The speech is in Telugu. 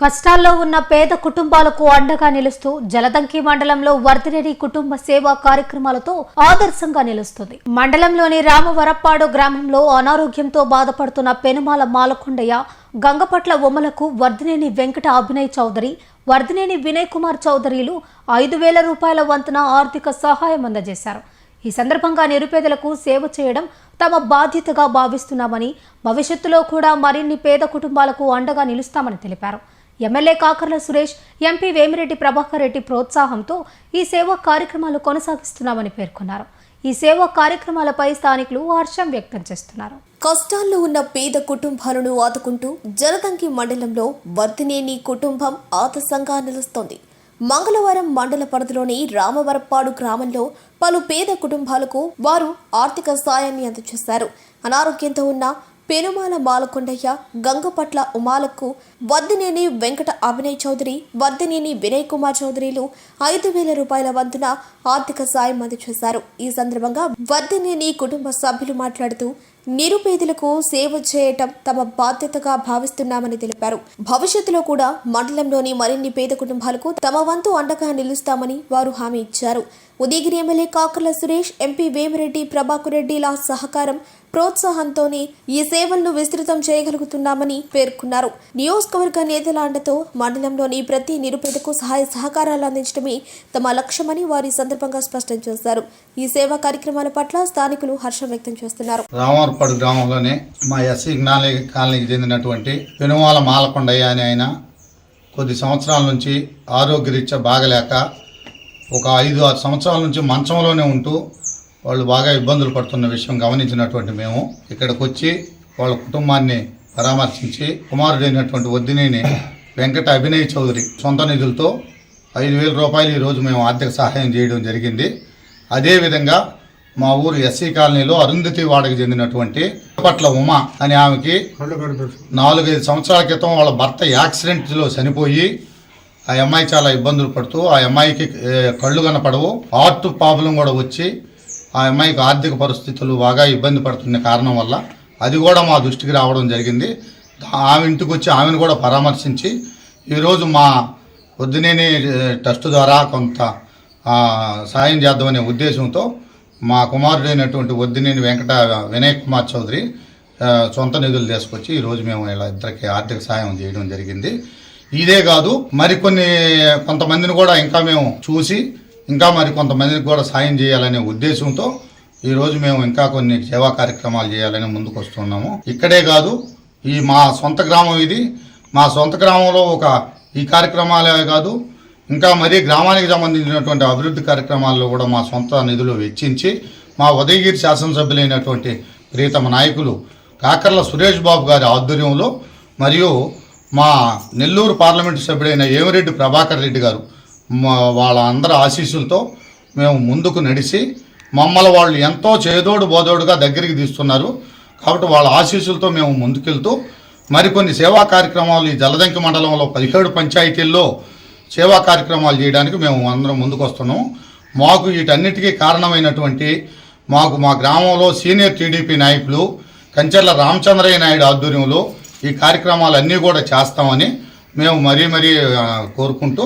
కష్టాల్లో ఉన్న పేద కుటుంబాలకు అండగా నిలుస్తూ జలదంకి మండలంలో వర్ధినేని కుటుంబ సేవా కార్యక్రమాలతో ఆదర్శంగా నిలుస్తుంది. మండలంలోని రామవరప్పాడు గ్రామంలో అనారోగ్యంతో బాధపడుతున్న పెనుమాల మాలకొండయ్య, గంగపట్ల ఉమ్మలకు వర్ధినేని వెంకట అభినయ్ చౌదరి, వర్ధినేని వినయ్ కుమార్ చౌదరిలు 5,000 రూపాయల వంతున ఆర్థిక సహాయం అందజేశారు. ఈ సందర్భంగా నిరుపేదలకు సేవ చేయడం తమ బాధ్యతగా భావిస్తున్నామని, భవిష్యత్తులో కూడా మరిన్ని పేద కుటుంబాలకు అండగా నిలుస్తామని తెలిపారు. ఎమ్మెల్యే కాకర్ల సురేష్, ఎంపీ వేమిరెడ్డి ప్రభాకర్ రెడ్డి ప్రోత్సాహంతో ఈ సేవా కార్యక్రమాలు కొనసాగిస్తున్నామని పేర్కొన్నారు. ఈ సేవా కార్యక్రమాలపై స్థానికులు హర్షం వ్యక్తం చేస్తున్నారు. కష్టాల్లో ఉన్న పేద కుటుంబాలను ఆదుకుంటూ జలదంకి మండలంలో వర్ధినేని కుటుంబం ఆదర్శంగా నిలుస్తోంది. మంగళవారం మండల పరిధిలోని రామవరప్పాడు గ్రామంలో పలు పేద కుటుంబాలకు వారు ఆర్థిక సాయాన్ని అందజేశారు. అనారోగ్యంతో ఉన్న పెనుమాల మాలకొండయ్య, గంగపట్ల ఉమాలకు వర్ధినేని వెంకట అభినయ్ చౌదరి, వర్ధినేని వినయ్ కుమార్ చౌదరిలు 5,000 రూపాయల వంతున ఆర్థిక సాయం అందజేశారు. ఈ సందర్భంగా వర్ధినేని కుటుంబ సభ్యులు మాట్లాడుతూ నిరుపేదలకు సేవ చేయటం తమ బాధ్యతగా భావిస్తున్నామని తెలిపారు. భవిష్యత్తులో కూడా మండలంలోని మరిన్ని పేద కుటుంబాలకు తమ వంతు అండగా నిలుస్తామని వారు హామీ ఇచ్చారు. ఉదయగిరి ఎమ్మెల్యే కాకర్ల సురేష్, ఎంపీ వేమిరెడ్డి ప్రభాకర్ రెడ్డిల సహకారం, ప్రోత్సాహంతోనే ఈ సేవలను విస్తృతం చేయగలుగుతున్నామని పేర్కొన్నారు. నియోజకవర్గ నేతల అండతో మండలంలోని ప్రతి నిరుపేదకు సహాయ సహకారాలు అందించడమే తమ లక్ష్యమని వారి సందర్భంగా స్పష్టం చేశారు. ఈ సేవా కార్యక్రమాల పట్ల స్థానికులు హర్షం వ్యక్తం చేస్తున్నారు. రామవరప్పాడు గ్రామంలోనే మా ఎస్సీ కాలనీకి చెందినటువంటి పెనుమాల మాలకొండయ్య అని ఆయన కొద్ది సంవత్సరాల నుంచి ఆరోగ్యరీత్యా బాగలేక ఒక 5-6 సంవత్సరాల నుంచి మంచంలోనే ఉంటూ వాళ్ళు బాగా ఇబ్బందులు పడుతున్న విషయం గమనించినటువంటి మేము ఇక్కడికి వచ్చి వాళ్ళ కుటుంబాన్ని పరామర్శించి కుమారుడైనటువంటి వర్ధినేని వెంకట అభినయ్ చౌదరి సొంత నిధులతో 5,000 రూపాయలు ఈరోజు మేము ఆర్థిక సహాయం చేయడం జరిగింది. అదేవిధంగా మా ఊరు ఎస్సీ కాలనీలో అరుంధతి వాడకి చెందినటువంటి పట్ల ఉమ అనే ఆమెకి 4-5 సంవత్సరాల క్రితం వాళ్ళ భర్త యాక్సిడెంట్లో చనిపోయి ఆ అమ్మాయి చాలా ఇబ్బందులు పడుతూ ఆ అమ్మాయికి కళ్ళు కనపడవు, హార్ట్ ప్రాబ్లం కూడా వచ్చి ఆ అమ్మాయికి ఆర్థిక పరిస్థితులు బాగా ఇబ్బంది పడుతున్న కారణం వల్ల అది కూడా మా దృష్టికి రావడం జరిగింది. ఆమె ఇంటికి వచ్చి ఆమెను కూడా పరామర్శించి ఈరోజు మా వర్ధినేని ట్రస్ట్ ద్వారా కొంత సాయం చేద్దామనే ఉద్దేశంతో మా కుమారుడైనటువంటి వర్ధినేని వెంకట వినయ్ కుమార్ చౌదరి సొంత నిధులు తీసుకొచ్చి ఈరోజు మేము ఇలా ఇద్దరికి ఆర్థిక సాయం చేయడం జరిగింది. ఇదే కాదు కొంతమందిని కూడా ఇంకా మేము చూసి ఇంకా మరి కొంతమందికి కూడా సాయం చేయాలనే ఉద్దేశంతో ఈరోజు మేము ఇంకా కొన్ని సేవా కార్యక్రమాలు చేయాలని ముందుకు వస్తున్నాము. ఇక్కడే కాదు, ఈ మా సొంత గ్రామం ఇది. మా సొంత గ్రామంలో ఈ కార్యక్రమాలే కాదు, ఇంకా మరీ గ్రామానికి సంబంధించినటువంటి అభివృద్ధి కార్యక్రమాల్లో కూడా మా సొంత నిధులు వెచ్చించి మా ఉదయగిరి శాసనసభ్యులైనటువంటి ప్రియతమ నాయకులు కాకర్ల సురేష్ బాబు గారి ఆధ్వర్యంలో మరియు మా నెల్లూరు పార్లమెంటు సభ్యుడైన వేమిరెడ్డి ప్రభాకర్ రెడ్డి గారు వాళ్ళ అందరి ఆశీస్సులతో మేము ముందుకు నడిచి మమ్మల్ని వాళ్ళు ఎంతో చేదోడు బోదోడుగా దగ్గరికి తీస్తున్నారు. కాబట్టి వాళ్ళ ఆశీస్సులతో మేము ముందుకెళ్తూ మరికొన్ని సేవా కార్యక్రమాలు ఈ జలదంకి మండలంలో 17 పంచాయతీల్లో సేవా కార్యక్రమాలు చేయడానికి మేము అందరం ముందుకు వస్తున్నాము. మాకు వీటన్నిటికీ కారణమైనటువంటి మా గ్రామంలో సీనియర్ టీడీపీ నాయకులు కంచెర్ల రామచంద్రయ్య నాయుడు ఆధ్వర్యంలో ఈ కార్యక్రమాలన్నీ కూడా చేస్తామని మేము మరీ కోరుకుంటూ